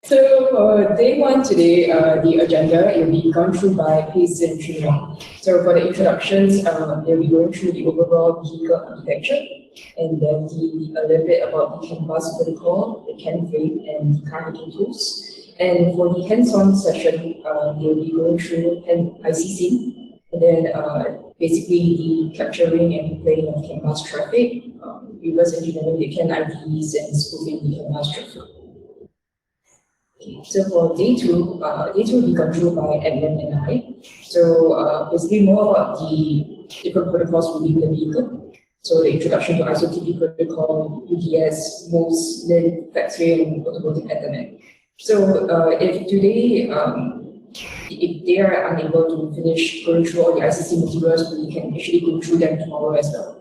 So for day one today, the agenda will be gone through by Pace and Chun. So for the introductions, they'll be going through the overall vehicle architecture, and then a little bit about the CAN bus protocol, the CAN frame, and the car hacking tools. And for the hands-on session, they'll be going through ICC, and then basically the capturing and playing of CAN bus traffic, reverse engineering the CAN IDs, and spoofing the CAN bus traffic. So for day two will be controlled by Edmund and I. So basically more about the different protocols within the vehicle. So the introduction to ISO-TP protocol, UDS, MOS, LIN, FlexRay, and automotive Ethernet. So if today, if they are unable to finish going through all the ICC materials, we can actually go through them tomorrow as well.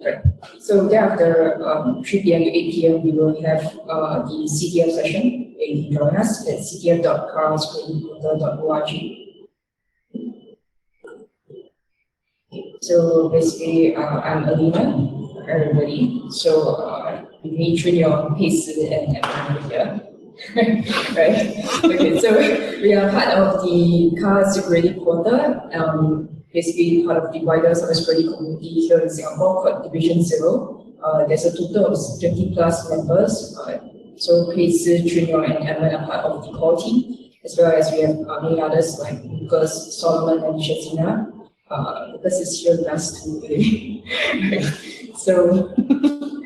Right. So thereafter, 3 p.m. to 8 p.m., we will have the CTF session. You can join us at ctf.cars.org. So basically, I'm Alina, everybody. So with me, Chun, Yong, Pace, and Edmund here. Right. Okay. So we are part of the car security quarter. Basically part of the wider cybersecurity community here in Singapore called Division 0. There's a total of 20 plus members. So Pace, Chun, Yong, and Edmund are part of the core team, as well as we have many others like Lucas, Solomon, and Shazina. Lucas is here with us today. So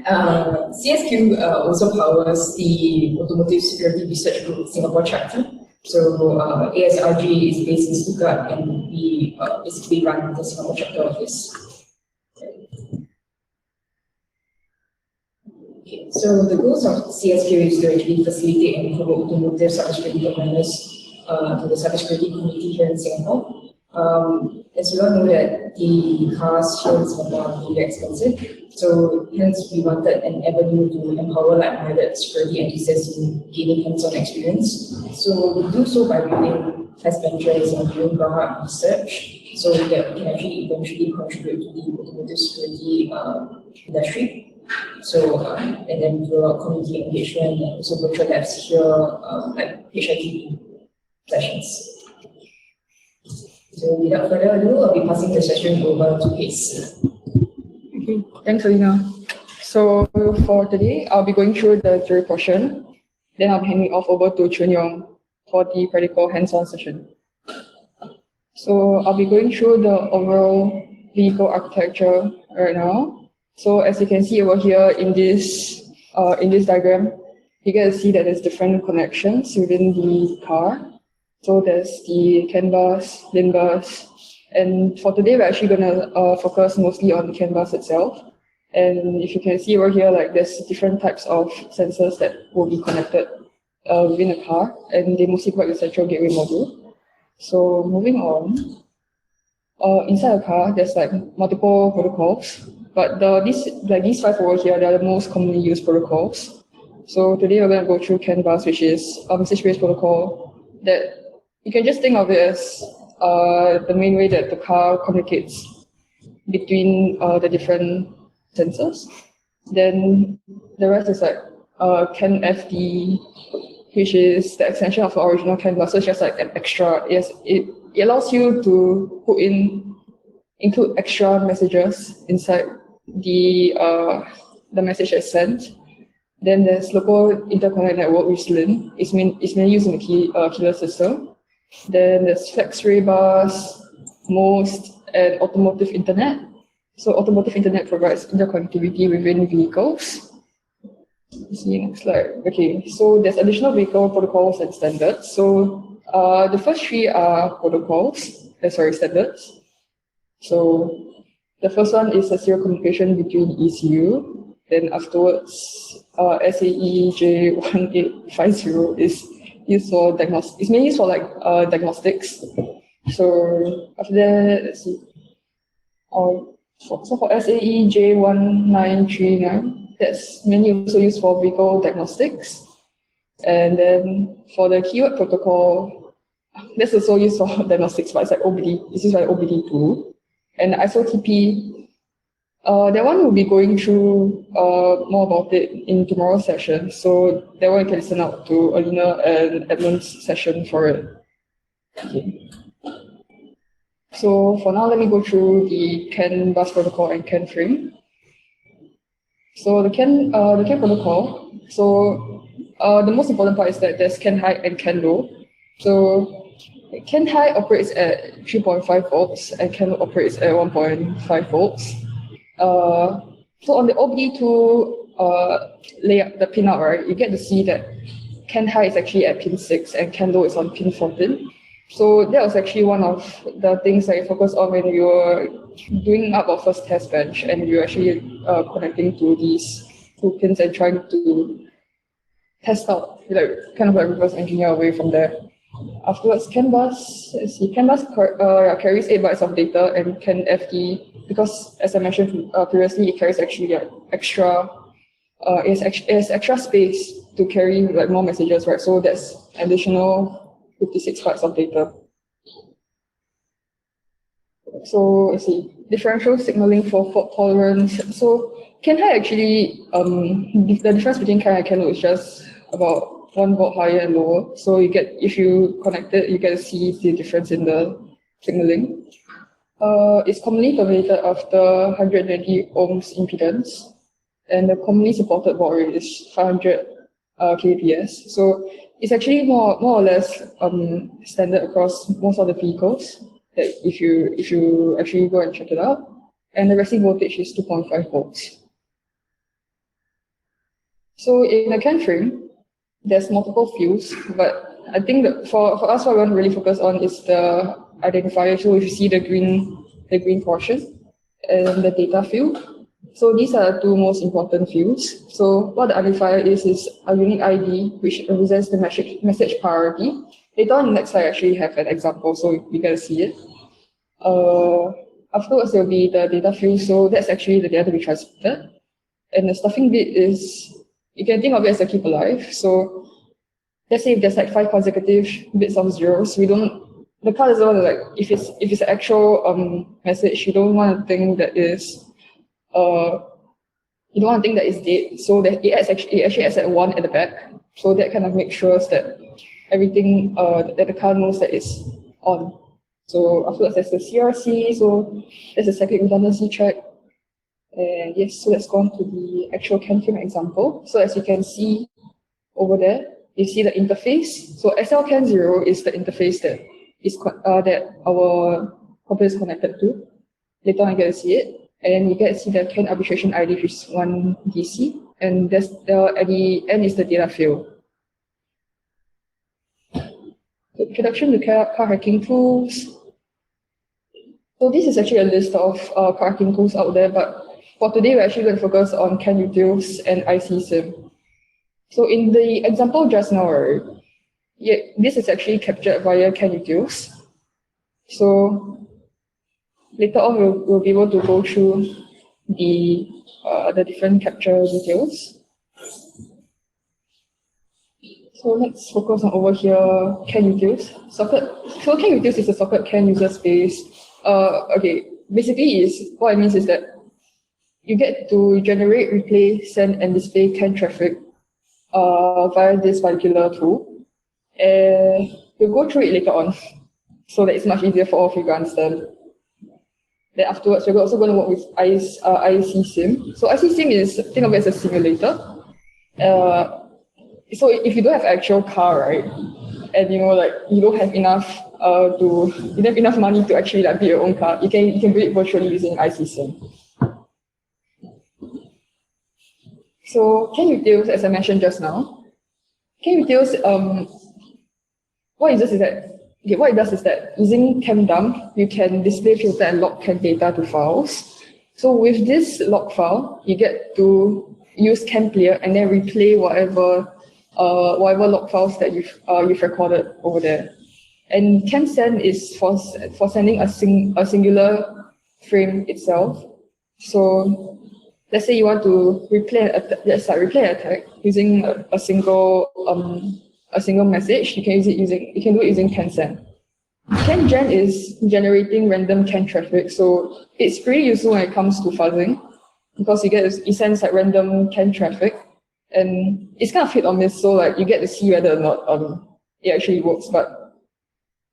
CSQ also powers the Automotive Security Research Group Singapore chapter. So ASRG is based in Stuttgart, and we basically run the Singapore chapter of this. Okay. So the goals of CSQ is to actually facilitate and promote automotive cybersecurity awareness to the cybersecurity community here in Singapore. As you all know that the cars here in Singapore are really expensive, so hence we wanted an avenue to empower like-minded security enthusiasts in gaining hands-on experience. So we do so by building test benches and doing ground-up research, so that we can actually eventually contribute to the automotive security industry. So and then through community engagement and also virtual labs here, like HITP sessions. So without further ado, I'll be passing the session over to Pace. Okay, thanks, Alina. So for today, I'll be going through the theory portion. Then I'll be handing off over to Chun Yong for the practical hands-on session. So I'll be going through the overall vehicle architecture right now. So as you can see over here in this diagram, you can see that there's different connections within the car. So there's the CAN bus, LIN bus, and for today we're actually going to focus mostly on the CAN bus itself. And if you can see over here, like there's different types of sensors that will be connected within a car, and they mostly provide the central gateway module. So moving on, inside a car there's like multiple protocols, but these 5 over here, they are the most commonly used protocols. So today we're going to go through CAN bus, which is a message-based protocol that you can just think of it as the main way that the car communicates between the different sensors. Then the rest is like CAN FD, which is the extension of the original CAN bus. So it's just like an extra. Yes, it allows you to include extra messages inside the message that's sent. Then there's local interconnect network with LIN. It's mainly used in the killer system. Then there's FlexRay bus, MOS, and automotive internet. So automotive internet provides interconnectivity within vehicles. Let's see next slide. Okay, so there's additional vehicle protocols and standards. So the first 3 are standards. So the first one is a serial communication between ECU. Then afterwards, SAE J1850 is used for diagnostics. It's mainly used for like diagnostics. So after that, let's see. So for SAE J1939, that's mainly also used for vehicle diagnostics. And then for the keyword protocol, that's also used for diagnostics, but it's like OBD. It's used by OBD2. And ISO-TP That one will be going through more about it in tomorrow's session. So that one you can listen out to Alina and Edmund's session for it. Okay. So for now, let me go through the CAN bus protocol and CAN frame. So the CAN protocol. So the most important part is that there's CAN high and CAN low. So CAN high operates at 3.5 volts and CAN low operates at 1.5 volts. So on the OBD2 layout, the pinout, right, you get to see that CAN high is actually at pin 6 and CAN low is on pin 14. So that was actually one of the things that you focused on when you were doing up our first test bench and you're actually connecting to these two pins and trying to test out, like kind of like reverse engineer away from there. Afterwards, CAN bus, carries 8 bytes of data, and CAN FD, because as I mentioned previously, it carries actually extra, it has extra space to carry like more messages, right? So that's additional 56 bytes of data. So let's see, differential signaling for fault tolerance. So CAN high actually, the difference between CAN high and CAN low is just about 1 volt higher and lower. So you get, if you connect it, you get to see the difference in the signaling. It's commonly terminated after 120 ohms impedance, and the commonly supported baud rate is 500 kbps. So it's actually more or less standard across most of the vehicles. That if you actually go and check it out, and the resting voltage is 2.5 volts. So in a CAN frame, there's multiple fields, but I think that for us, what we want to really focus on is the identifier. So if you see the green portion and the data field. So these are the two most important fields. So what the identifier is a unique ID which represents the message priority. Later on in the next slide, I actually have an example, so you get to see it. Afterwards, there will be the data field. So that's actually the data to be transmitted. And the stuffing bit is, you can think of it as a keep alive. So let's say if there's like 5 consecutive bits of zeros, the car doesn't want to, like, if it's an actual message, you don't want to think that is you don't want to think that it's dead. So that it actually adds at 1 at the back. So that kind of makes sure that everything that the car knows that it's on. So afterwards there's the CRC, so there's a cyclic redundancy check. And yes, so let's go on to the actual CAN frame example. So as you can see over there, you see the interface. So SLCAN0 is the interface that is that our computer is connected to. Later on you get to see it. And you get to see the CAN arbitration ID, which is 1 DC. And that's at the end is the data field. So introduction to car hacking tools. So this is actually a list of car hacking tools out there, but for today, we're actually going to focus on CAN utils and IC sim. So in the example just now, right, this is actually captured via CAN utils. So later on, we'll be able to go through the different capture details. So let's focus on over here, CAN utils. So CAN utils is a socket CAN user space. Okay, basically what it means is that you get to generate, replay, send, and display CAN traffic via this particular tool. And we'll go through it later on, so that it's much easier for all of you to understand. Then afterwards, we're also going to work with IC sim. So IC sim is, think of it as a simulator. So if you don't have actual car, right, and you don't have enough money to actually build your own car, you can build it virtually using IC sim. So CAN utils, as I mentioned just now, CAN utils, what it does is that using CAN dump, you can display, filter, and log CAN data to files. So with this log file, you get to use CAN clear and then replay whatever log files that you've recorded over there. And CAN send is for sending a singular frame itself. So let's say you want to replay an attack using a single message. You can do it using CAN send. CAN gen is generating random CAN traffic, so it's pretty useful when it comes to fuzzing. because it sends like random CAN traffic, and it's kind of hit or miss. So like you get to see whether or not it actually works, but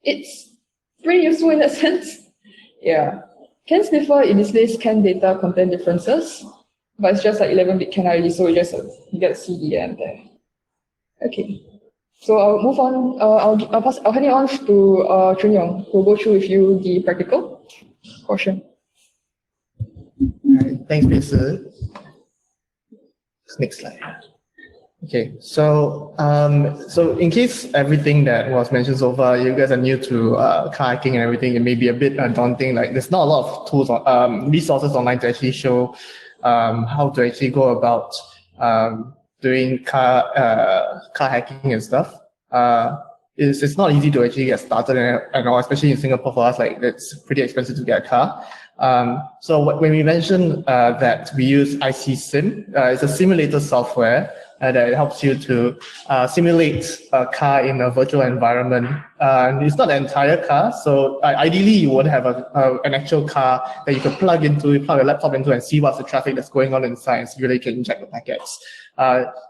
it's pretty useful in that sense. Yeah. CAN sniffer, it displays CAN data content differences, but it's just like 11-bit CAN ID, so you get CDN there. Okay. So I'll move on. I'll hand it on to Chun Yong, who will go through with you the practical portion. All right, thanks, Peter. Next slide. Okay, so in case everything that was mentioned so far, you guys are new to car hacking and everything, it may be a bit daunting. Like there's not a lot of tools or resources online to actually show how to actually go about doing car hacking and stuff. It's not easy to actually get started, and especially in Singapore for us, like it's pretty expensive to get a car. So when we mentioned that we use IC Sim, it's a simulator software that helps you to simulate a car in a virtual environment. It's not the entire car, so ideally you would have an actual car that you can plug a laptop into and see what's the traffic that's going on inside, so you really can inject the packets.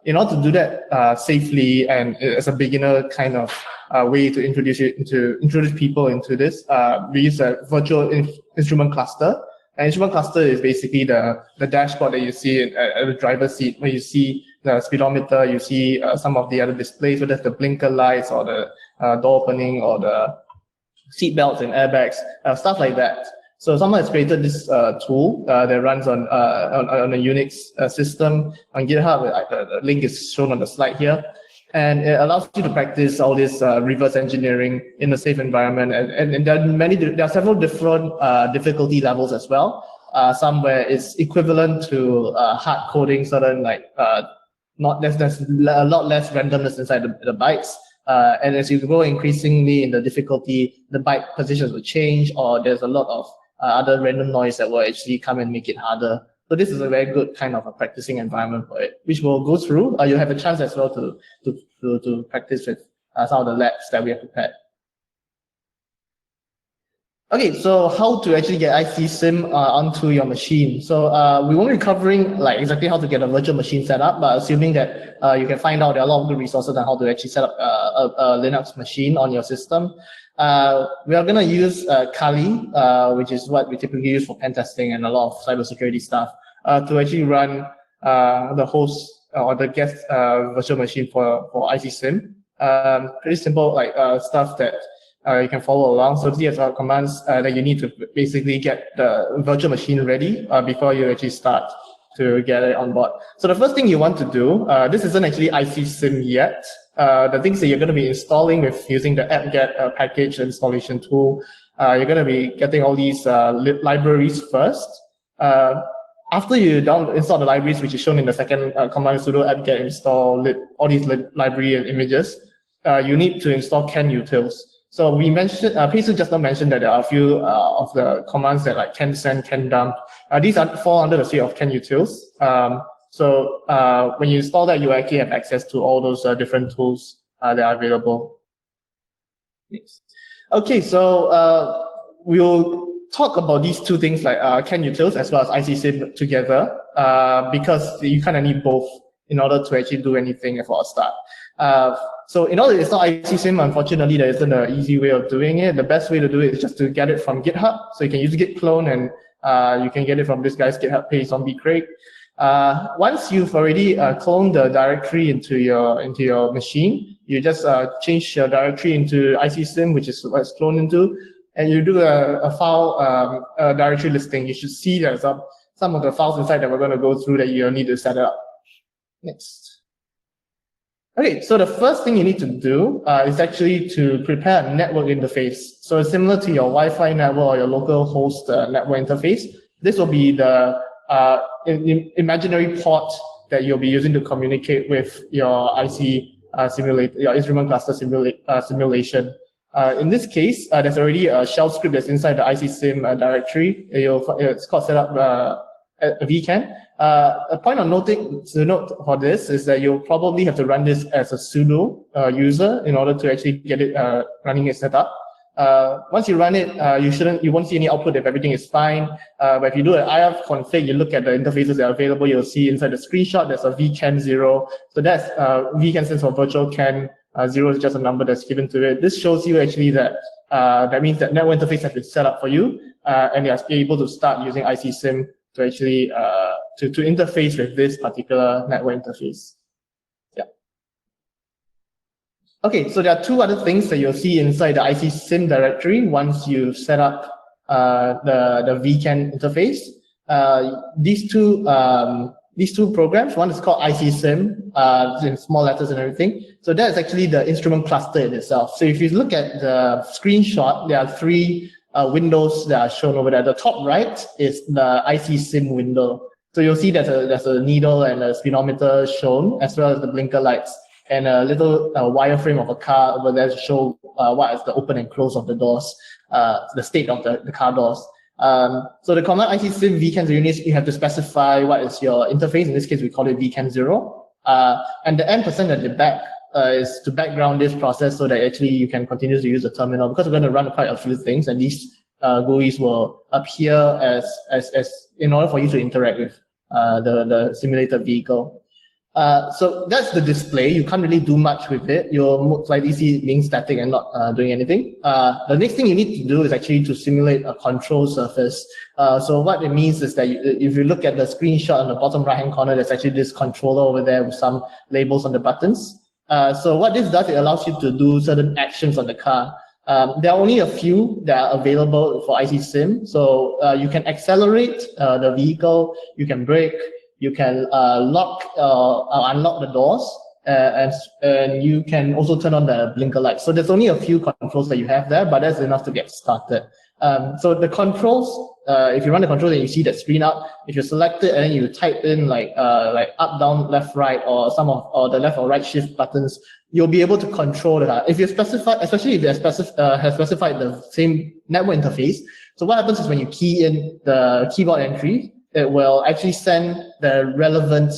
In order to do that safely and as a beginner kind of way to introduce people into this, we use a virtual instrument cluster. An instrument cluster is basically the dashboard that you see at the driver's seat, where you see the speedometer, you see some of the other displays, whether it's the blinker lights or the door opening or the seat belts and airbags, stuff like that. So someone has created this tool that runs on a Unix system on GitHub. The link is shown on the slide here. And it allows you to practice all this reverse engineering in a safe environment. And there are several different difficulty levels as well. Some where it's equivalent to hard coding certain there's a lot less randomness inside the bytes. And as you go increasingly in the difficulty, the byte positions will change, or there's a lot of other random noise that will actually come and make it harder. So this is a very good kind of a practicing environment for it, which we'll go through. You'll have a chance as well to practice with some of the labs that we have prepared. Okay, so how to actually get IC Sim onto your machine. So we won't be covering like exactly how to get a virtual machine set up, but assuming that you can find out there are a lot of good resources on how to actually set up a Linux machine on your system. We are going to use Kali, which is what we typically use for pen testing and a lot of cybersecurity stuff, to actually run the host or the guest virtual machine for IC Sim. Pretty simple stuff that you can follow along. So these are commands that you need to basically get the virtual machine ready before you actually start to get it on board. So the first thing you want to do, this isn't actually IC Sim yet. The things that you're going to be installing with using the apt-get package installation tool, you're going to be getting all these libraries first. After you install the libraries, which is shown in the second command, sudo apt-get install all these library and images, you need to install CAN utils. So we mentioned, Pesu just now mentioned that there are a few of the commands that like can send, can dump. These fall under the suite of CAN utils. So when you install that, you actually have access to all those different tools that are available. Next. Okay, so we'll talk about these two things like CAN utils as well as IC Sim together because you kind of need both in order to actually do anything for a start. So in order to install IC Sim, unfortunately, there isn't an easy way of doing it. The best way to do it is just to get it from GitHub. So you can use git clone and you can get it from this guy's GitHub page zombie crate. Once you've already cloned the directory into your machine, you just change your directory into IC Sim, which is what it's cloned into, and you do a file directory listing. You should see there's some of the files inside that we're going to go through that you'll need to set up. Next. Okay, so the first thing you need to do is actually to prepare a network interface. So it's similar to your Wi-Fi network or your local host network interface. This will be the imaginary port that you'll be using to communicate with your IC simulator, your instrument cluster simulation. In this case, there's already a shell script that's inside the IC Sim directory. It's called setup vcan. A point of note for this is that you'll probably have to run this as a sudo user in order to actually get it running it set up. Once you run it, you won't see any output if everything is fine. But if you do an IF config, you look at the interfaces that are available, you'll see inside the screenshot there's a vcan0. So that's vcan stands for virtual can. 0 is just a number that's given to it. This shows you actually that that means that network interface has been set up for you, and you're able to start using ICSIM to actually to interface with this particular network interface. Yeah. Okay, so there are two other things that you'll see inside the ICSIM directory once you set up the vcan interface. These two programs, one is called ICSIM, in small letters and everything. So that's actually the instrument cluster in itself. So if you look at the screenshot, there are three windows that are shown over there. The top right is the ICSIM window. So you'll see there's a needle and a speedometer shown, as well as the blinker lights, and a little wireframe of a car over there to show what is the open and close of the doors, the state of the car doors. So the command ICSIM vcan0 units, you have to specify what is your interface. In this case, we call it vcan0. And the ampersand at the back is to background this process so that actually you can continue to use the terminal, because we're going to run quite a few things, and these GUIs will appear as in order for you to interact with the simulated vehicle. So that's the display. You can't really do much with it. You'll most likely see it being static and not doing anything. The next thing you need to do is actually to simulate a control surface. So what it means is that if you look at the screenshot on the bottom right-hand corner, there's actually this controller over there with some labels on the buttons. So what this does, it allows you to do certain actions on the car. There are only a few that are available for ICSIM. So you can accelerate the vehicle, you can brake, you can lock or unlock the doors, and you can also turn on the blinker lights. So there's only a few controls that you have there, but that's enough to get started. So the controls, if you run the controls and you see that screen up, if you select it and then you type in like up, down, left, right, or or the left or right shift buttons, you'll be able to control the car. If you specify, especially if they have specified the same network interface. So what happens is when you key in the keyboard entry, it will actually send the relevant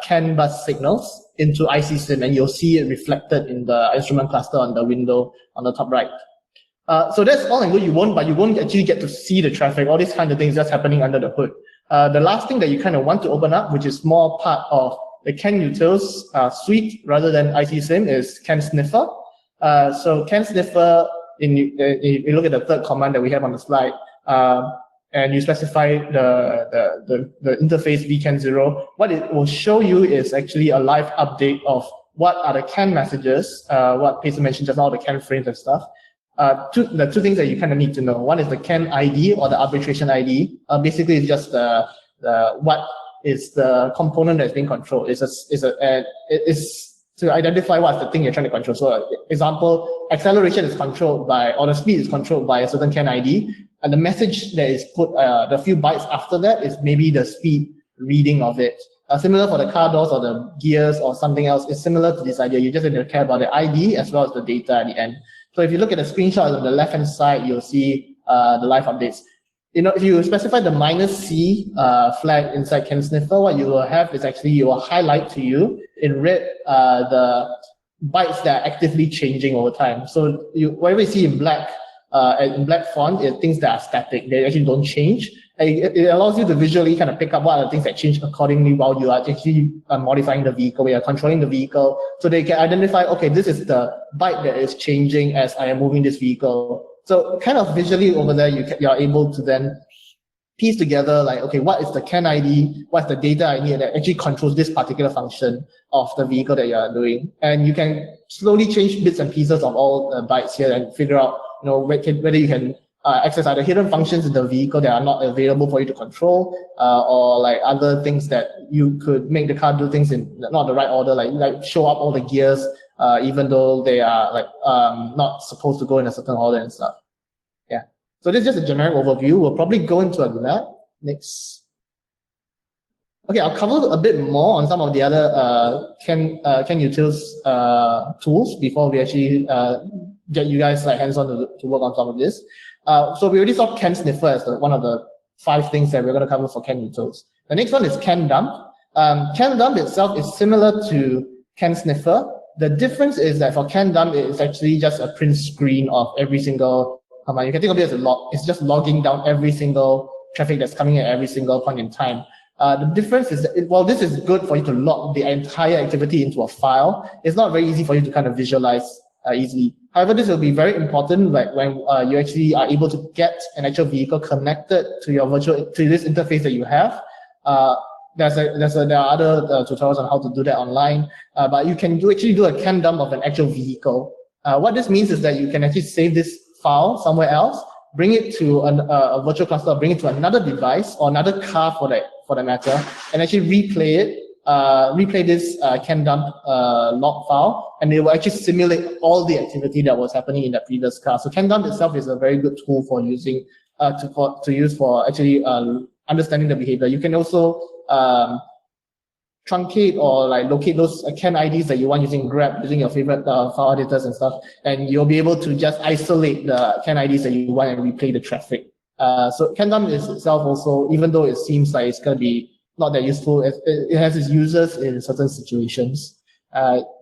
CAN bus signals into ICSIM, and you'll see it reflected in the instrument cluster on the window on the top right. So that's all and good. You won't actually get to see the traffic, all these kind of things that's happening under the hood. The last thing that you kind of want to open up, which is more part of the CAN utils suite rather than ICSIM, is CAN Sniffer. So CAN Sniffer, if you look at the third command that we have on the slide, and you specify the interface vcan0, what it will show you is actually a live update of what are the CAN messages, what Payson mentioned just now, the CAN frames and stuff. The two things that you kind of need to know. One is the CAN ID or the arbitration ID. Basically, it's just what is the component that's being controlled. It's to identify what's the thing you're trying to control. So, example, acceleration is controlled by, or the speed is controlled by a certain CAN ID. And the message that is put, the few bytes after that is maybe the speed reading of it. Similar for the car doors or the gears or something else, it's similar to this idea. You just need to care about the ID as well as the data at the end. So if you look at the screenshot on the left-hand side, you'll see the live updates. If you specify the -C flag inside CAN Sniffer, what you will have is actually, you will highlight to you in red the bytes that are actively changing over time. So whatever you see in black font, it things that are static. They actually don't change. It allows you to visually kind of pick up what are the things that change accordingly while you are actually modifying the vehicle, you are controlling the vehicle. So they can identify, okay, this is the byte that is changing as I am moving this vehicle. So kind of visually over there, you are able to then piece together like, okay, what is the CAN ID, what's the data I need that actually controls this particular function of the vehicle that you are doing. And you can slowly change bits and pieces of all the bytes here and figure out whether you can access either hidden functions in the vehicle that are not available for you to control, or like other things that you could make the car do things in not the right order, like show up all the gears, even though they are like not supposed to go in a certain order and stuff. Yeah. So this is just a generic overview. We'll probably go into Alina next. Okay, I'll cover a bit more on some of the other CAN utils tools before we actually get you guys like hands-on to work on some of this. So we already saw CAN Sniffer as one of the 5 things that we're going to cover for CAN utils. The next one is CAN Dump. CAN Dump itself is similar to CAN Sniffer. The difference is that for CAN Dump, it's actually just a print screen of every single command. You can think of it as a log. It's just logging down every single traffic that's coming at every single point in time. The difference is that while this is good for you to log the entire activity into a file, it's not very easy for you to kind of visualize easily. However, this will be very important like when you actually are able to get an actual vehicle connected to your to this interface that you have. There are other tutorials on how to do that online, but you can actually do a CAN dump of an actual vehicle. What this means is that you can actually save this file somewhere else, bring it to a virtual cluster, bring it to another device or another car for that matter, and actually replay this CAN dump log file, and it will actually simulate all the activity that was happening in the previous car. So CAN dump itself is a very good tool for using to use for actually understanding the behavior. You can also truncate or like locate those CAN IDs that you want using grep, using your favorite file editors and stuff, and you'll be able to just isolate the CAN IDs that you want and replay the traffic. So CAN dump is itself also, even though it seems like it's going to be not that useful, it has its users in certain situations.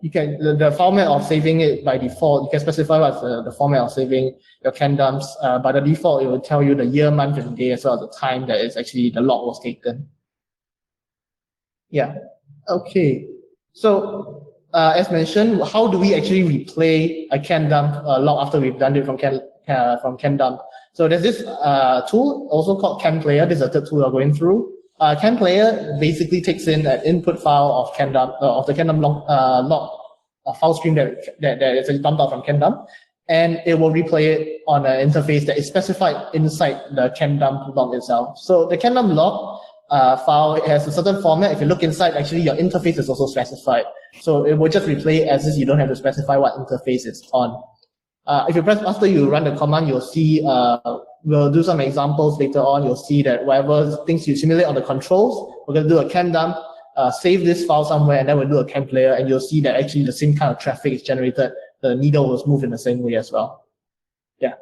You can the format of saving it by default, you can specify what's the format of saving your CAN dumps. By the default, it will tell you the year, month, and day as well as the time that is actually the log was taken. Yeah. Okay. So as mentioned, how do we actually replay a CAN dump log after we've done it from CAN dump? So there's this tool also called CAN Player. This is the third tool we're going through. CAN Player basically takes in an input file of CAN dump of the CAN dump log file stream that is dumped out from CAN dump, and it will replay it on an interface that is specified inside the CAN dump log itself. So the CAN dump log file, it has a certain format. If you look inside, actually your interface is also specified. So it will just replay as if you don't have to specify what interface it's on. If you press after you run the command, you'll see, we'll do some examples later on. You'll see that whatever things you simulate on the controls, we're going to do a CAN dump, save this file somewhere, and then we'll do a CAN player, and you'll see that actually the same kind of traffic is generated. The needle will move in the same way as well. Yeah.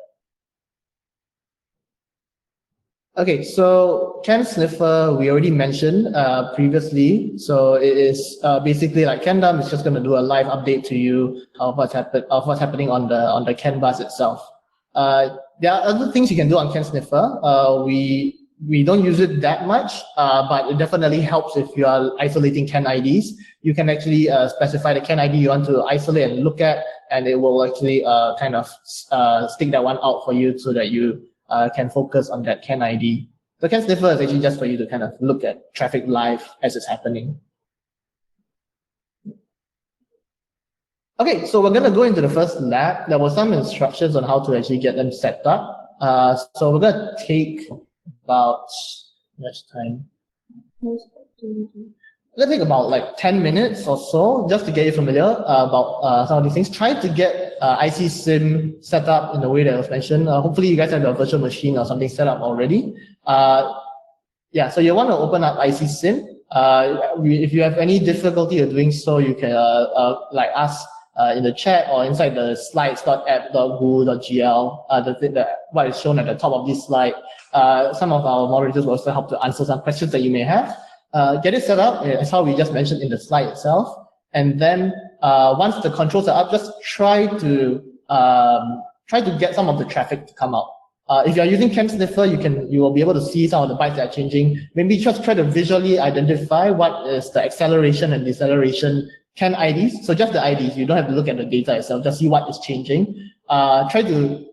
Okay, so CAN sniffer we already mentioned previously. So it is basically like CAN dump is just going to do a live update to you of what's happening on the CAN bus itself. There are other things you can do on CAN sniffer. We don't use it that much, but it definitely helps if you are isolating CAN IDs. You can actually specify the CAN ID you want to isolate and look at, and it will actually kind of stick that one out for you so that you can focus on that CAN ID. The CAN sniffer is actually just for you to kind of look at traffic live as it's happening. Okay, so we're going to go into the first lab. There were some instructions on how to actually get them set up. So we're going to take about, much time? It's going to take about like 10 minutes or so just to get you familiar about some of these things. Try to get IC sim set up in the way that was mentioned. Hopefully you guys have a virtual machine or something set up already. Yeah, so you want to open up IC sim. If you have any difficulty of doing so, you can like ask in the chat or inside the slides.app.goo.gl, what is shown at the top of this slide. Some of our moderators will also help to answer some questions that you may have. Get it set up as how we just mentioned in the slide itself, and then once the controls are up, just try to get some of the traffic to come out. If you are using CAN sniffer, you will be able to see some of the bytes that are changing. Maybe just try to visually identify what is the acceleration and deceleration CAN IDs. So just the IDs, you don't have to look at the data itself, just see what is changing. Try to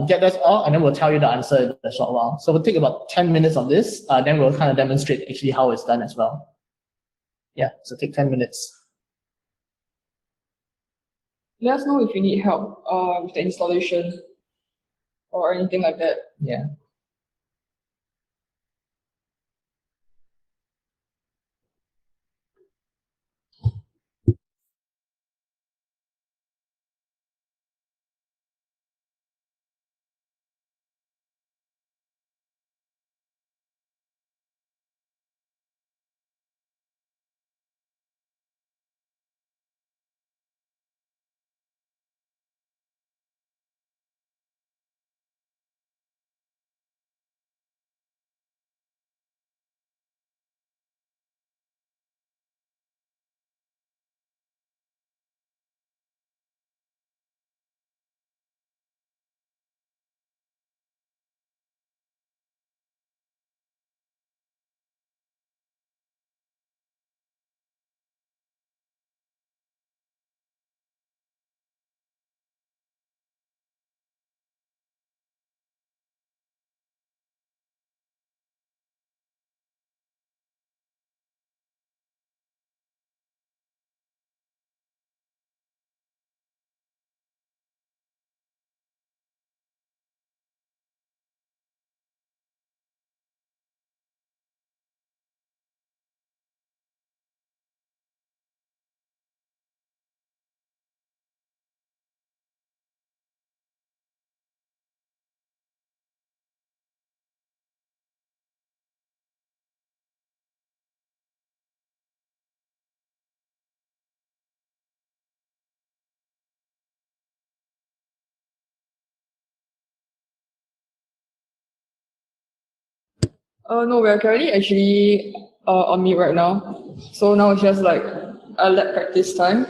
get that out, and then we'll tell you the answer in a short while. So we'll take about 10 minutes of this, then we'll kind of demonstrate actually how it's done as well. Yeah, so take 10 minutes. Let us know if you need help with the installation or anything like that. Yeah. No, we're currently actually on mute right now. So now it's just like a lab practice time.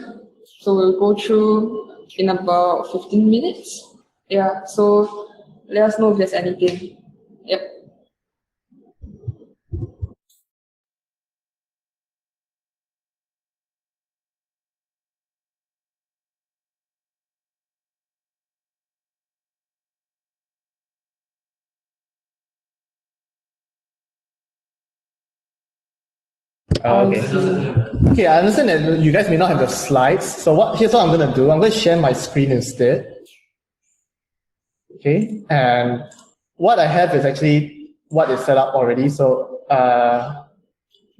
So we'll go through in about 15 minutes. Yeah, so let us know if there's anything. Yep. Okay. Okay, I understand that you guys may not have the slides. So here's what I'm going to do. I'm going to share my screen instead. Okay, and what I have is actually what is set up already. So can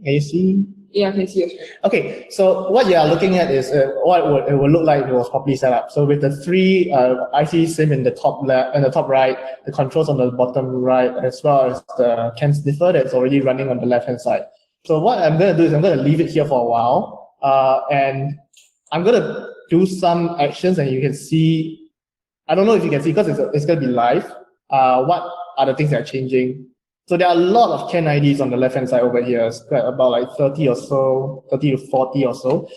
you see? Yeah, I can see you. Okay, so what you are looking at is what it would look like if it was properly set up. So with the three IC SIM in the top left and the top right, the controls on the bottom right, as well as the CAN sniffer that's already running on the left hand side. So what I'm going to do is I'm going to leave it here for a while, and I'm going to do some actions, and you can see. I don't know if you can see because it's going to be live. What are the things that are changing? So there are a lot of CAN IDs on the left hand side over here. It's about like 30 or so, 30 to 40 or so.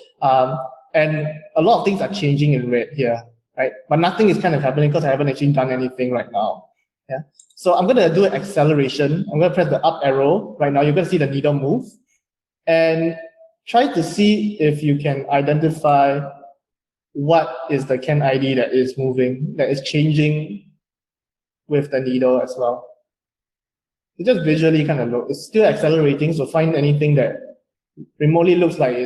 And a lot of things are changing in red here, right? But nothing is kind of happening because I haven't actually done anything right now. Yeah. So I'm going to do an acceleration. I'm going to press the up arrow right now. You're going to see the needle move and try to see if you can identify what is the CAN ID that is moving, that is changing with the needle as well. It just visually kind of look, it's still accelerating, so find anything that remotely looks like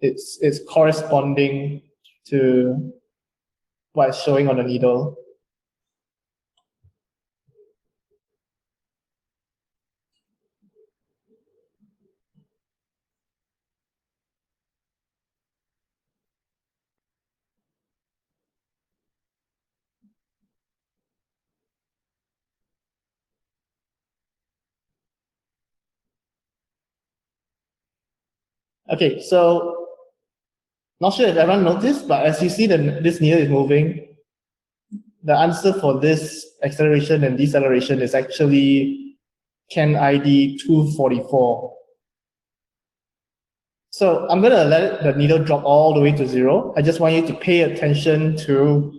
it's corresponding to what's showing on the needle. Okay, so not sure if everyone noticed, but as you see, this needle is moving. The answer for this acceleration and deceleration is actually CAN ID 244. So I'm going to let the needle drop all the way to 0. I just want you to pay attention to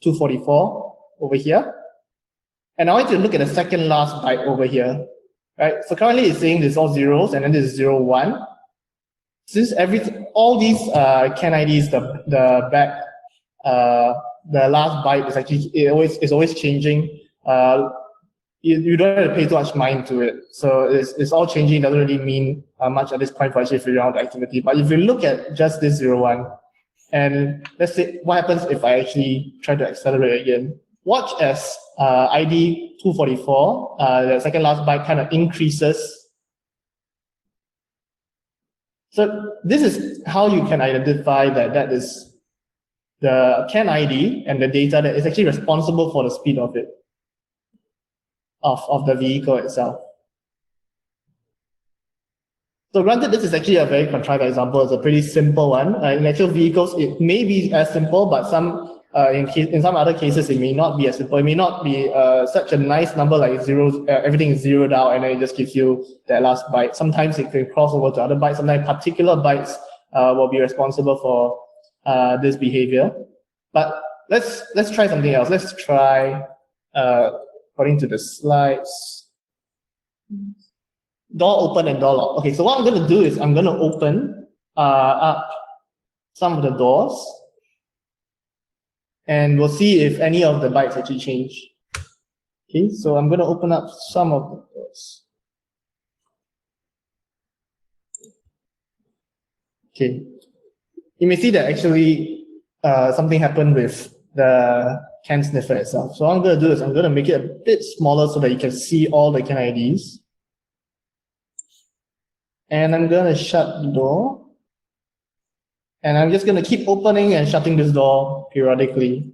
244 over here. And I want you to look at the second last byte over here. Right? So currently it's saying this is all zeros and then this is 0, 1. Since all these CAN IDs, the back, the last byte is actually it's always changing. You don't have to pay too much mind to it. So it's all changing. Doesn't really mean much at this point for actually figuring out the activity. But if you look at just this 0, 1, and let's say what happens if I actually try to accelerate again. Watch as ID 244, the second last byte kind of increases. So this is how you can identify that is the CAN ID and the data that is actually responsible for the speed of it, of the vehicle itself. So granted, this is actually a very contrived example. It's a pretty simple one. In actual vehicles, it may be as simple, but in some other cases, it may not be as simple. It may not be such a nice number like zeros. Everything is zeroed out, and then it just gives you that last byte. Sometimes it can cross over to other bytes. Sometimes particular bytes will be responsible for this behavior. But let's try something else. Let's try according to the slides. Door open and door lock. Okay, so what I'm going to do is I'm going to open up some of the doors, and we'll see if any of the bytes actually change. Okay, so I'm going to open up some of the doors. Okay, you may see that actually something happened with the CAN sniffer itself. So what I'm going to do is I'm going to make it a bit smaller so that you can see all the CAN IDs. And I'm going to shut the door. And I'm just going to keep opening and shutting this door periodically.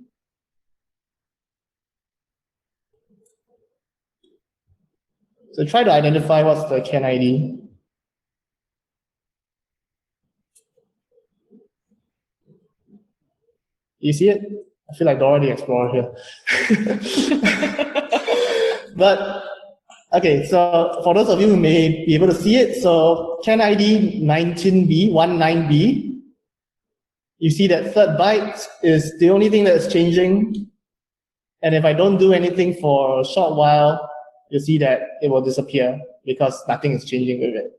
So try to identify what's the CAN ID. You see it? I feel like Dora the Explorer here. But Okay, so for those of you who may be able to see it, so CAN ID 19B, you see that third byte is the only thing that's changing. And if I don't do anything for a short while, you'll see that it will disappear because nothing is changing with it.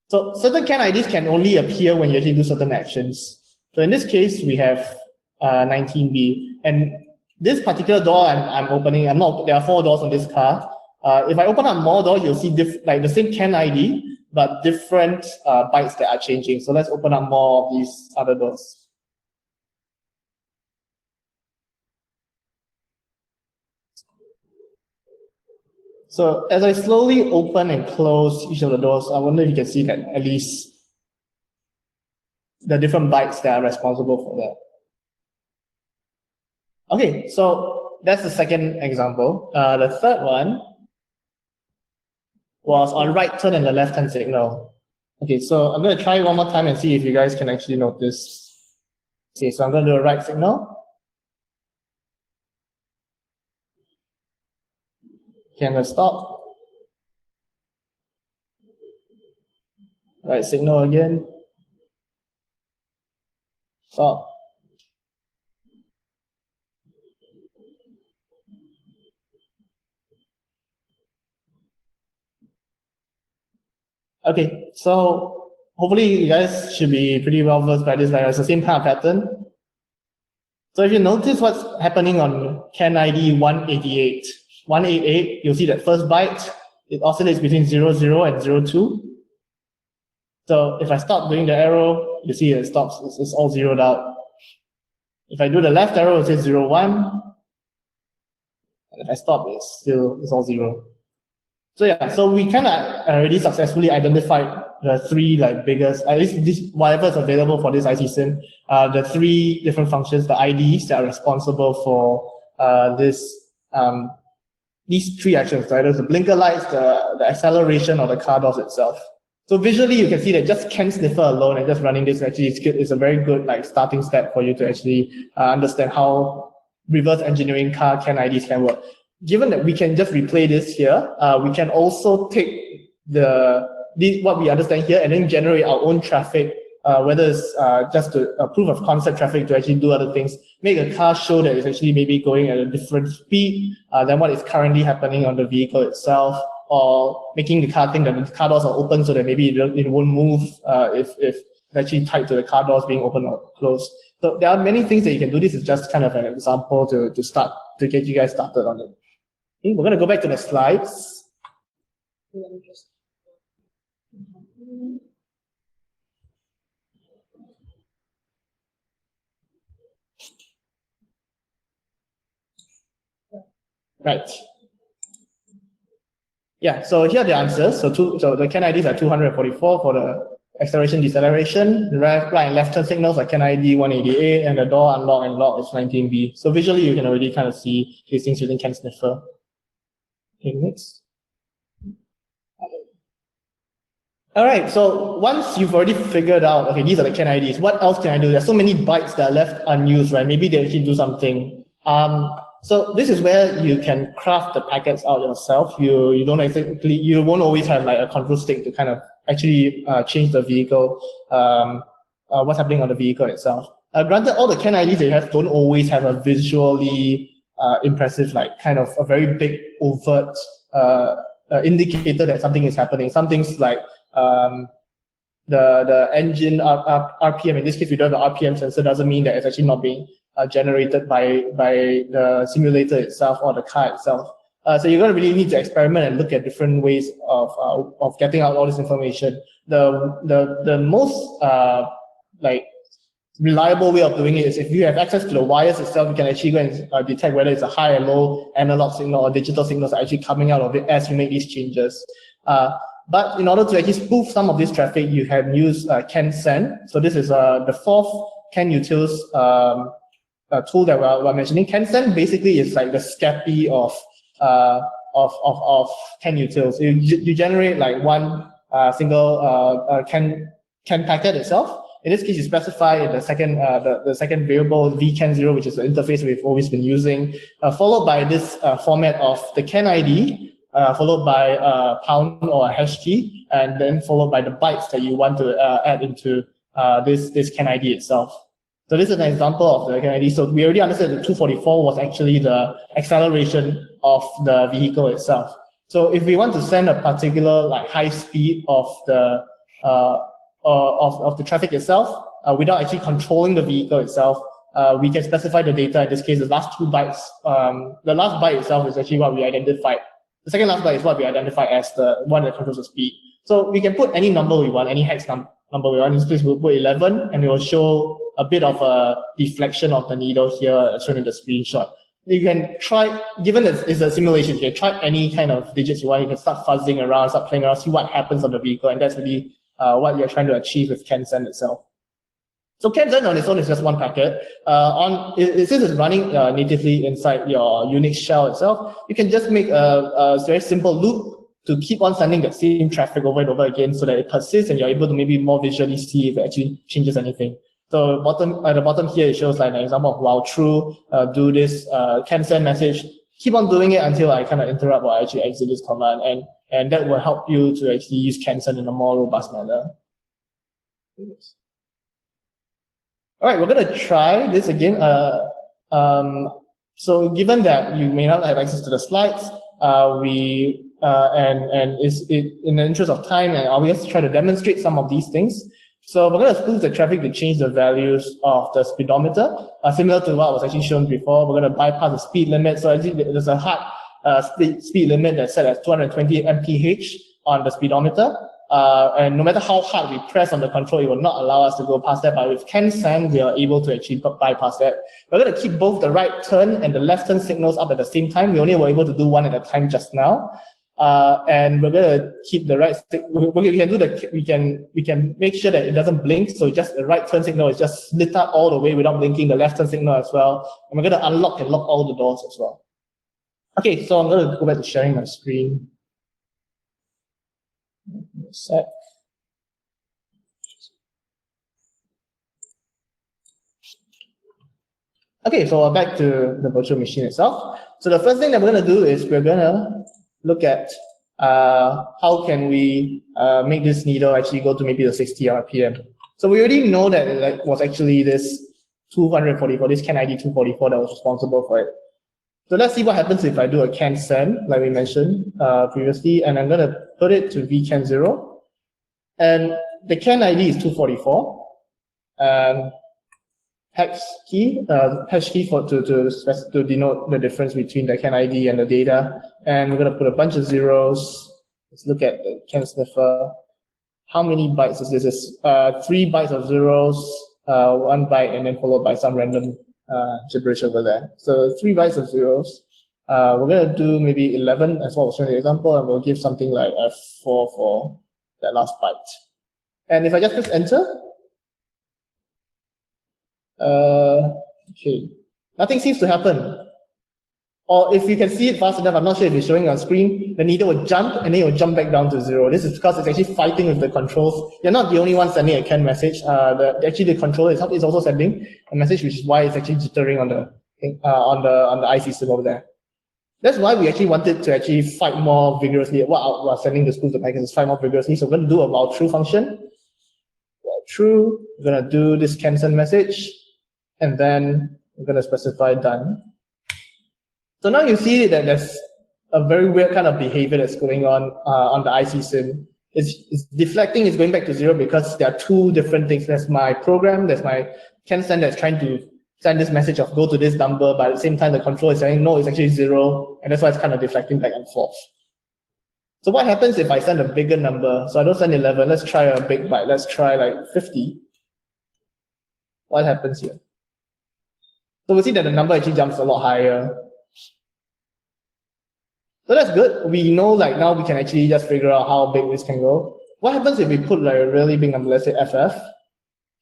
So certain CAN IDs can only appear when you actually do certain actions. So in this case, we have 19B. And this particular door I'm opening, there are 4 doors on this car. If I open up more doors, you'll see like the same CAN ID, but different bytes that are changing. So let's open up more of these other doors. So as I slowly open and close each of the doors, I wonder if you can see that at least the different bytes that are responsible for that. Okay, so that's the second example. The third one was on right turn and the left hand signal. Okay, so I'm going to try one more time and see if you guys can actually notice. Okay, so I'm going to do a right signal. Okay, I'm going to stop. Right signal again. Stop. Okay, so hopefully you guys should be pretty well versed by this, like it's the same kind of pattern. So if you notice what's happening on CAN ID 188, you'll see that first byte, it oscillates between 00 and 02. So if I stop doing the arrow, you see it stops, it's all zeroed out. If I do the left arrow, it says 01. And if I stop, it's all 0. So yeah, so we kind of already successfully identified the 3 like biggest, at least this, whatever is available for this IC sim, the 3 different functions, the IDs that are responsible for these 3 actions, right? There's the blinker lights, the acceleration, or the car doors itself. So visually, you can see that just CAN sniffer alone and just running this actually is a very good like starting step for you to actually understand how reverse engineering car CAN IDs can work. Given that we can just replay this here, we can also take what we understand here and then generate our own traffic, whether it's just a proof of concept traffic to actually do other things, make a car show that it's actually maybe going at a different speed than what is currently happening on the vehicle itself, or making the car think that the car doors are open so that maybe it won't move if it's actually tied to the car doors being open or closed. So there are many things that you can do. This is just kind of an example to get you guys started on it. Okay, we're going to go back to the slides. Right. Yeah, so here are the answers. So the CAN IDs are 244 for the acceleration, deceleration. The right and left turn signals are CAN ID 188, and the door unlock and lock is 19B. So visually, you can already kind of see these things using CAN sniffer. Okay, next. All right, so once you've already figured out, okay, these are the CAN IDs, what else can I do? There's so many bytes that are left unused, right? Maybe they actually do something. So this is where you can craft the packets out yourself. You won't always have like a control stick to kind of actually change the vehicle, what's happening on the vehicle itself. Granted, all the CAN IDs that you have don't always have a visually impressive, like kind of a very big overt indicator that something is happening. Some things like the engine RPM, in this case we don't have an RPM sensor, doesn't mean that it's actually not being generated by the simulator itself or the car itself. So you're going to really need to experiment and look at different ways of getting out all this information. The most like reliable way of doing it is if you have access to the wires itself, you can actually go and detect whether it's a high and low analog signal or digital signals are actually coming out of it as you make these changes. But in order to actually spoof some of this traffic, you have used CAN-SEN. So this is the 4th CAN utils tool that we're mentioning. CAN-SEN basically is like the SCAPI of CAN utils. You generate like one single CAN packet itself, In this case, you specify the second variable vcan0, which is the interface we've always been using, followed by this format of the can ID, followed by pound or a hash key, and then followed by the bytes that you want to add into this can ID itself. So this is an example of the can ID. So we already understood that 244 was actually the acceleration of the vehicle itself. So if we want to send a particular like high speed of the traffic itself, without actually controlling the vehicle itself, we can specify the data. In this case, the last 2 bytes. The last byte itself is actually what we identified. The second last byte is what we identify as the one that controls the speed. So we can put any number we want, any hex number we want. In this case, we'll put 11, and it will show a bit of a deflection of the needle here, shown in the screenshot. You can try, given it's a simulation, you can try any kind of digits you want. You can start fuzzing around, start playing around, see what happens on the vehicle, and that's really what you're trying to achieve with CAN-send itself. So CAN-send on its own is just one packet. Since it's running natively inside your Unix shell itself, you can just make a very simple loop to keep on sending that same traffic over and over again so that it persists and you're able to maybe more visually see if it actually changes anything. So at the bottom here, it shows like an example of while true, do this CAN-send message. Keep on doing it until I kind of interrupt or I actually exit this command, and that will help you to actually use CAN-send in a more robust manner. All right, we're going to try this again. So given that you may not have access to the slides, in the interest of time, and I'll just try to demonstrate some of these things. So we're going to spoof the traffic to change the values of the speedometer, similar to what was actually shown before. We're going to bypass the speed limit. So actually there's a hard speed limit that's set at 220 mph on the speedometer. And no matter how hard we press on the control, it will not allow us to go past that. But with CAN-send, we are able to actually bypass that. We're going to keep both the right turn and the left turn signals up at the same time. We only were able to do one at a time just now. And we're going to keep the right. We can make sure that it doesn't blink. So just the right turn signal is just lit up all the way without blinking. The left turn signal as well. And we're going to unlock and lock all the doors as well. Okay, so I'm going to go back to sharing my screen. Set. Okay, so we're back to the virtual machine itself. So the first thing that we're going to do is we're going to look at how can we make this needle actually go to maybe the 60 RPM. So we already know that it was actually this 244, this CAN ID 244 that was responsible for it. So let's see what happens if I do a CAN-send, like we mentioned previously, and I'm going to put it to vcan0. And the CAN ID is 244. Hash key to denote the difference between the CAN ID and the data. And we're going to put a bunch of zeros. Let's look at the CAN sniffer. How many bytes is this? It's 3 bytes of zeros, 1 byte, and then followed by some random gibberish over there. So 3 bytes of zeros. We're going to do maybe 11 as what was shown in the example, and we'll give something like a 4 for that last byte. And if I just press enter, okay, nothing seems to happen. Or if you can see it fast enough, I'm not sure if it's showing on screen, the needle will jump and then it will jump back down to 0. This is because it's actually fighting with the controls. You're not the only one sending a CAN message. Actually, the controller is also sending a message, which is why it's actually jittering on the IC sim over there. That's why we actually wanted to actually fight more vigorously. What we're sending the spoof to packets is fight more vigorously. So we're going to do a while true function. While true, we're going to do this CAN-send message, and then we're going to specify done. So now you see that there's a very weird kind of behavior that's going on the IC sim. It's deflecting, it's going back to 0 because there are 2 different things. There's my program, there's my CAN-send that's trying to send this message of go to this number, but at the same time the controller is saying no, it's actually 0, and that's why it's kind of deflecting back and forth. So what happens if I send a bigger number? So I don't send 11, let's try a big byte, let's try like 50. What happens here? So we see that the number actually jumps a lot higher. So that's good. We know like now we can actually just figure out how big this can go. What happens if we put like a really big number, let's say FF?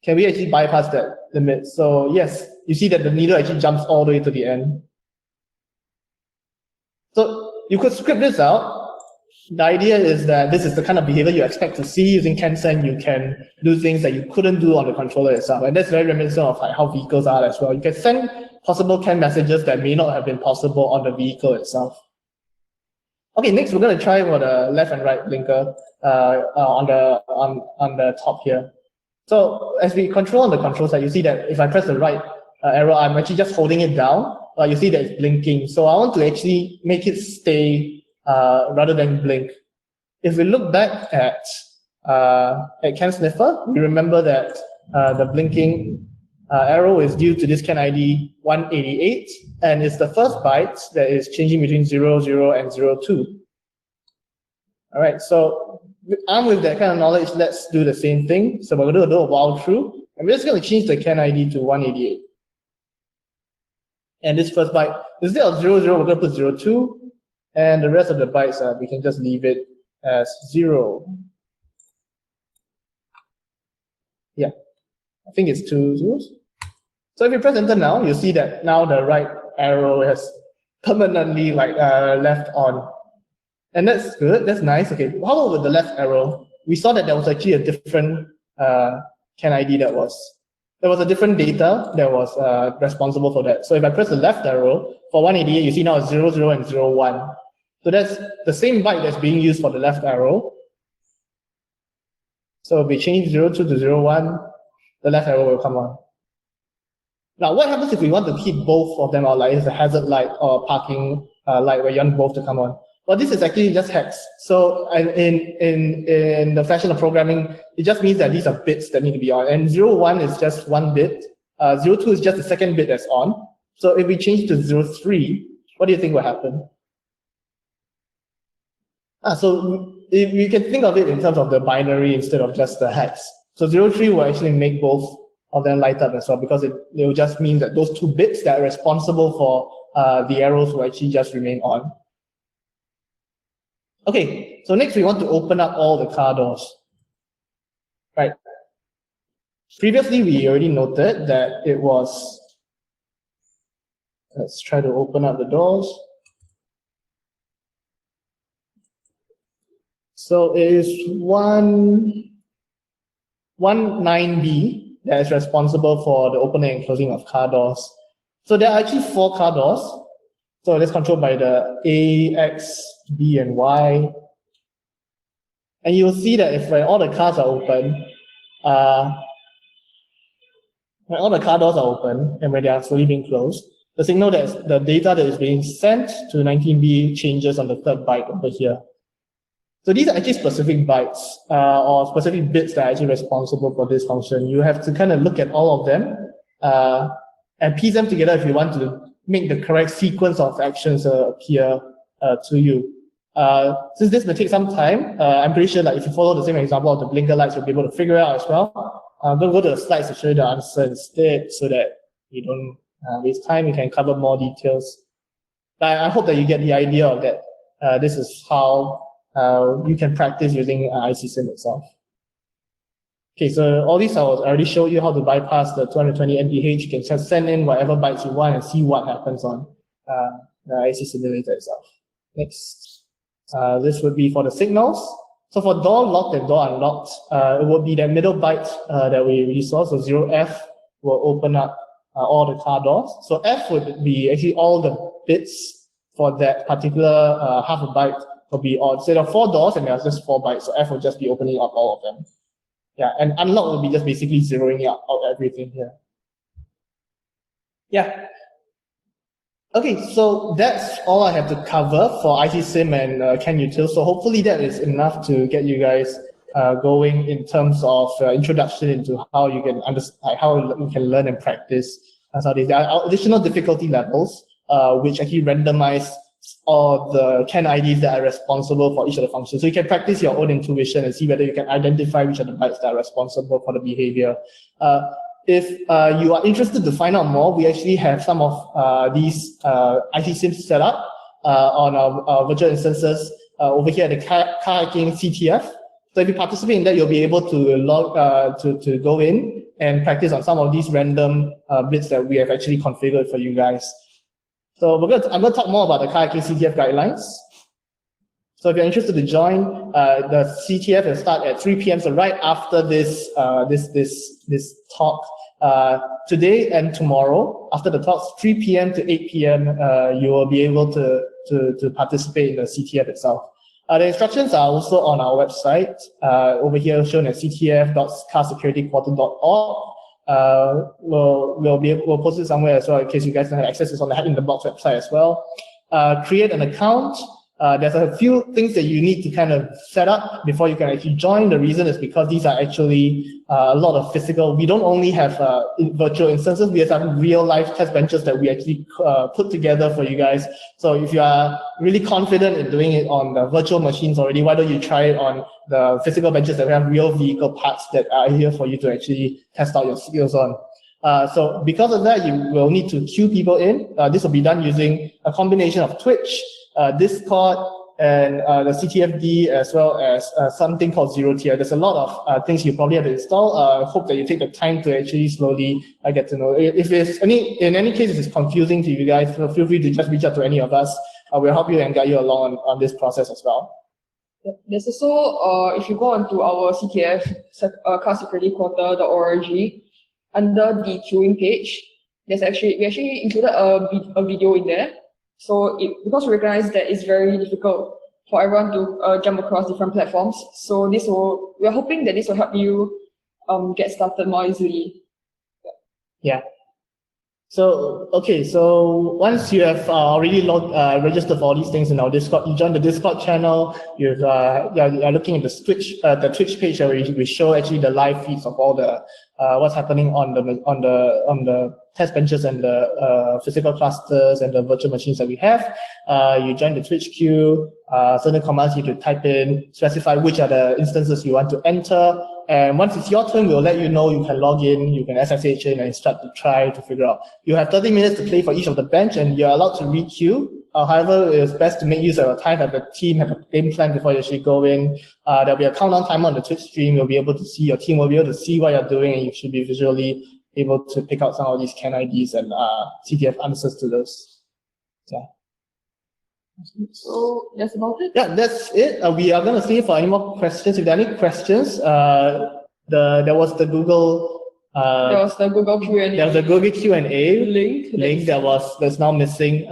Can we actually bypass that limit? So yes, you see that the needle actually jumps all the way to the end. So you could script this out The idea is that this is the kind of behavior you expect to see using CAN-SEN. You can do things that you couldn't do on the controller itself. And that's very reminiscent of like how vehicles are as well. You can send possible CAN messages that may not have been possible on the vehicle itself. Okay, next we're going to try for the left and right blinker on the top here. So as we control on the control side, you see that if I press the right arrow, I'm actually just holding it down. You see that it's blinking. So I want to actually make it stay rather than blink. If we look back at CAN Sniffer, we remember that the blinking arrow is due to this CAN ID 188, and it's the first byte that is changing between 00 and 02. All right, so armed with that kind of knowledge, let's do the same thing. So we're going to do a while true, and we're just going to change the CAN ID to 188. And this first byte, instead of 00, we're going to put 02, and the rest of the bytes, we can just leave it as 0. Yeah, I think it's 2 zeros. So if you press enter now, you'll see that now the right arrow has permanently left on. And that's good, that's nice. Okay, how about with the left arrow? We saw that there was actually a different CAN ID there was a different data that was responsible for that. So if I press the left arrow, for 188, you see now it's 00 and 01. So that's the same byte that's being used for the left arrow. So if we change 02 to 01, the left arrow will come on. Now, what happens if we want to keep both of them out, like it's a hazard light or parking light where you want both to come on? Well, this is actually just hex. So in the fashion of programming, it just means that these are bits that need to be on. And 01 is just one bit. 02 is just the second bit that's on. So if we change to 03, what do you think will happen? So if you can think of it in terms of the binary instead of just the hex. So 03 will actually make both of them light up as well, because it will just mean that those two bits that are responsible for the arrows will actually just remain on. Okay, so next we want to open up all the car doors. Right. Previously, we already noted that it was, let's try to open up the doors. So it is 19B that is responsible for the opening and closing of car doors. So there are actually 4 car doors. So that's controlled by the A, X, B, and Y. And you'll see that if when all the cars are open, when all the car doors are open and when they are slowly being closed, the signal that is, the data that is being sent to 19B changes on the third byte over here. So these are actually specific bytes or specific bits that are actually responsible for this function. You have to kind of look at all of them and piece them together if you want to make the correct sequence of actions appear to you. Since this may take some time, I'm pretty sure like if you follow the same example of the blinker lights, you'll be able to figure it out as well. I'm going to go to the slides to show you the answer instead so that you don't waste time. You can cover more details. But I hope that you get the idea of that. This is how you can practice using ICSIM itself. Okay, so all these I already showed you how to bypass the 220 NPH. You can just send in whatever bytes you want and see what happens on the IC simulator itself. Next, this would be for the signals. So for door locked and door unlocked, it would be that middle byte that we already saw. So 0F will open up all the car doors. So F would be actually all the bits for that particular half a byte will be on. So there are 4 doors and there's just 4 bytes. So F will just be opening up all of them. Yeah, and unlock will be just basically zeroing out everything here. Yeah. Okay, so that's all I have to cover for ICSIM and CAN util. So hopefully that is enough to get you guys going in terms of introduction into how you can understand, how you can learn and practice. There are additional difficulty levels, which actually randomize all the CAN IDs that are responsible for each of the functions. So you can practice your own intuition and see whether you can identify which of the bytes that are responsible for the behavior. If you are interested to find out more, we actually have some of these ICSIMs set up on our virtual instances over here at the car hacking CTF. So if you participate in that, you'll be able to log to go in and practice on some of these random bits that we have actually configured for you guys. So I'm going to talk more about the car hacking CTF guidelines. So if you're interested to join, the CTF will start at 3 p.m. So right after this talk, today and tomorrow, after the talks, 3 p.m. to 8 p.m., you will be able to participate in the CTF itself. The instructions are also on our website, over here shown at ctf.carsecurityquarter.org. We'll post it somewhere as well in case you guys don't have access. It's on the in the box website as well. Create an account. There's a few things that you need to kind of set up before you can actually join. The reason is because these are actually a lot of physical. We don't only have virtual instances, we have some real life test benches that we actually put together for you guys. So if you are really confident in doing it on the virtual machines already, why don't you try it on the physical benches that we have real vehicle parts that are here for you to actually test out your skills on. So because of that, you will need to queue people in. This will be done using a combination of Twitch, Discord, and the CTFD, as well as something called Zero Tier. There's a lot of things you probably have to install. Hope that you take the time to actually slowly get to know. If there's in any case, if it's confusing to you guys, feel free to just reach out to any of us. We'll help you and guide you along on this process as well. There's also, if you go onto our CTF, carsecurityquarter.org, under the queuing page, we actually included a video in there. So because we recognize that it's very difficult for everyone to jump across different platforms, so we're hoping that this will help you get started more easily. Yeah. So, okay, so once you have already registered for all these things in our Discord, you join the Discord channel, you're looking at the Twitch page where we show actually the live feeds of all the what's happening on the test benches and the physical clusters and the virtual machines that we have. You join the Twitch queue, certain commands you need to type in, specify which are the instances you want to enter. And once it's your turn, we'll let you know. You can log in, you can SSH in and start to try to figure out. You have 30 minutes to play for each of the bench and you're allowed to re-queue. However, it's best to make use of your time, have the team, have a game plan before you actually go in. There'll be a countdown timer on the Twitch stream. You'll be able to see, your team will be able to see what you're doing, and you should be visually able to pick out some of these CAN IDs and CTF answers to those. Yeah. So that's about it? Yeah, that's it. We are going to see for any more questions. If there are any questions, there was the Google there was the Google Q&A. There was a Google Q&A link that's now missing.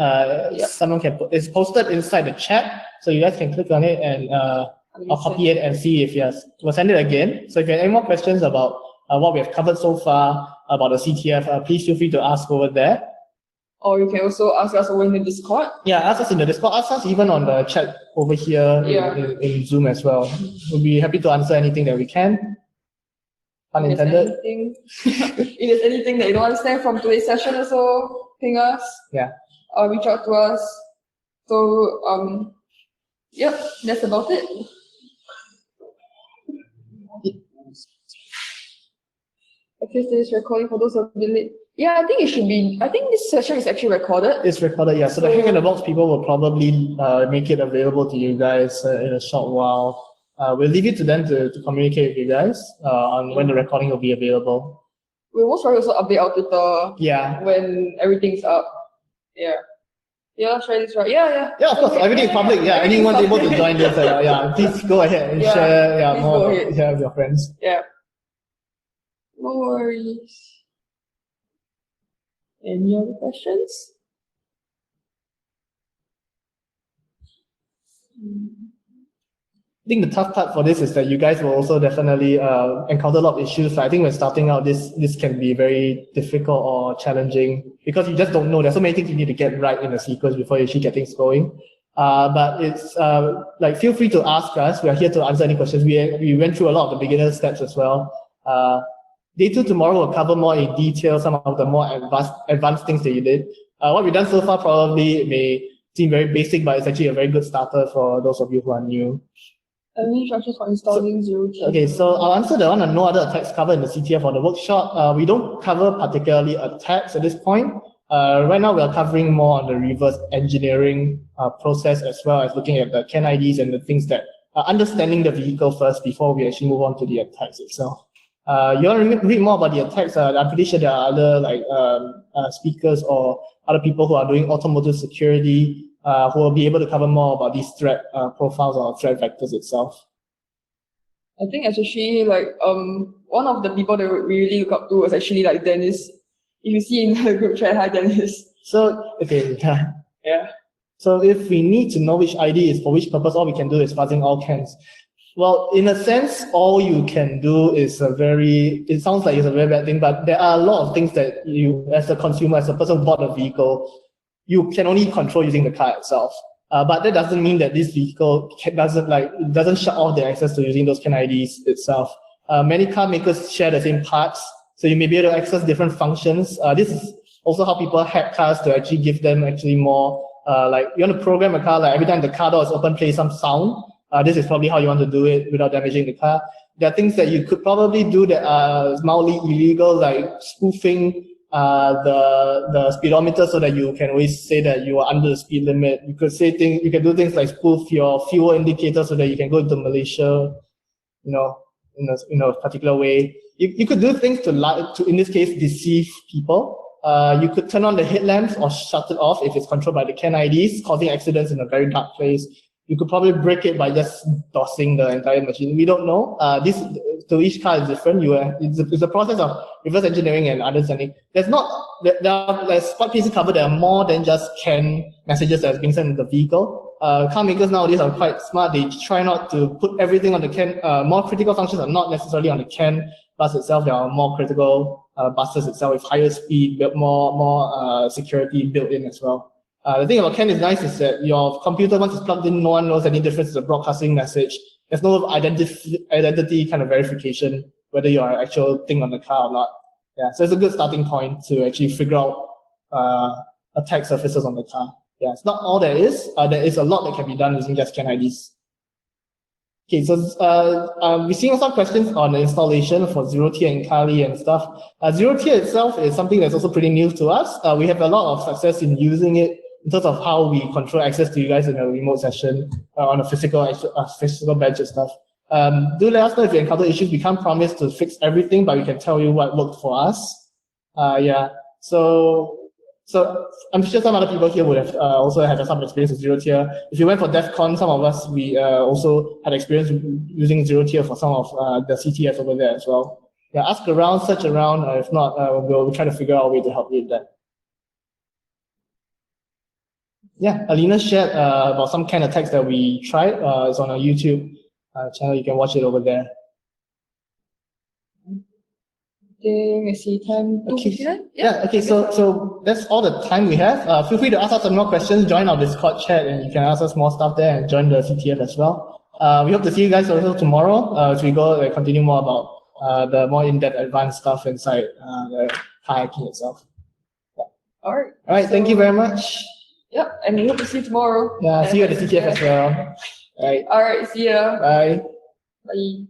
Someone can it's posted inside the chat, so you guys can click on it and I'll copy it and see if yes. We'll send it again. So if you have any more questions about what we have covered so far about the CTF, please feel free to ask over there. Or you can also ask us over in the Discord. Yeah, ask us in the Discord. Ask us even on the chat over here in Zoom as well. We'll be happy to answer anything that we can. Pun intended. If there's anything that you don't understand from today's session also, ping us. Yeah. Or reach out to us. So, yep, that's about it. Okay, so this recording for those who have been late. Yeah, I think it should be. I think this session is actually recorded. It's recorded, yeah. So the Hack in the Box people will probably make it available to you guys in a short while. We'll leave it to them to communicate with you guys on when the recording will be available. We'll most probably also update our Twitter. Yeah. When everything's up. Yeah. Yeah, try this right. Yeah. Yeah, of course. Everything is public. Yeah, anyone's able to join this. Yeah, please go ahead and share. More with your friends. Yeah. No worries. Any other questions? I think the tough part for this is that you guys will also definitely encounter a lot of issues. I think when starting out, this can be very difficult or challenging because you just don't know. There's so many things you need to get right in a sequence before you actually get things going. But it's like feel free to ask us. We are here to answer any questions. We went through a lot of the beginner steps as well. Day 2 tomorrow will cover more in detail some of the more advanced things that you did. What we've done so far probably may seem very basic, but it's actually a very good starter for those of you who are new. Any instructions for installing Zero Tier? Okay, so I'll answer the one on no other attacks covered in the CTF or the workshop. We don't cover particularly attacks at this point. Right now, we are covering more on the reverse engineering process as well as looking at the CAN IDs and the things that understanding the vehicle first before we actually move on to the attacks itself. You want to read more about the attacks? I'm pretty sure there are other speakers or other people who are doing automotive security who will be able to cover more about these threat profiles or threat vectors itself. I think especially like one of the people that we really look up to was actually like Dennis. If you see in the group chat, hi Dennis. So okay, Yeah. So if we need to know which ID is for which purpose, all we can do is fuzzing all cans. Well, in a sense, all you can do is it sounds like it's a very bad thing, but there are a lot of things that you, as a consumer, as a person who bought a vehicle, you can only control using the car itself. But that doesn't mean that this vehicle doesn't shut off the access to using those CAN IDs itself. Many car makers share the same parts, so you may be able to access different functions. This is also how people hack cars to actually give them actually more, like you want to program a car, like every time the car door is open, play some sound. This is probably how you want to do it without damaging the car. There are things that you could probably do that are mildly illegal, like spoofing the speedometer so that you can always say that you are under the speed limit. You could you can do things like spoof your fuel indicator so that you can go into Malaysia, in a particular way. You could do things to in this case, deceive people. You could turn on the headlamps or shut it off if it's controlled by the CAN IDs, causing accidents in a very dark place. You could probably break it by just DOSing the entire machine. We don't know. So each car is different. It's a process of reverse engineering and understanding. There are, like what pieces cover, there are more than just CAN messages that's being sent in the vehicle. Car makers nowadays are quite smart. They try not to put everything on the CAN. More critical functions are not necessarily on the CAN bus itself. There are more critical buses itself with higher speed, but more security built in as well. The thing about CAN is nice is that your computer, once it's plugged in, no one knows any difference to the broadcasting message. There's no identity kind of verification, whether you're an actual thing on the car or not. Yeah, so it's a good starting point to actually figure out attack surfaces on the car. Yeah, it's not all there is. There is a lot that can be done using just CAN IDs. Okay, so we're seeing some questions on the installation for zero tier and Kali and stuff. Zero tier itself is something that's also pretty new to us. We have a lot of success in using it in terms of how we control access to you guys in a remote session on a physical bench and stuff. Do let us know if you encounter issues. We can't promise to fix everything, but we can tell you what worked for us. Yeah, so I'm sure some other people here would have also had some experience with zero tier. If you went for DEF CON, some of us, we also had experience using zero tier for some of the CTS over there as well. Yeah, ask around, search around. If not, we'll try to figure out a way to help you with that. Yeah, Alina shared about some CAN attacks that we tried. It's on our YouTube channel. You can watch it over there. I see time. Okay. Yeah. Okay. So that's all the time we have. Feel free to ask us some more questions. Join our Discord chat, and you can ask us more stuff there, and join the CTF as well. We hope to see you guys also tomorrow as we go continue more about the more in-depth advanced stuff inside the kayaking itself. Yeah. All right. All right. Thank you very much. Yep, and we hope to see you tomorrow. Yeah. See you at the CTF as well. All right. All right. See ya. Bye. Bye.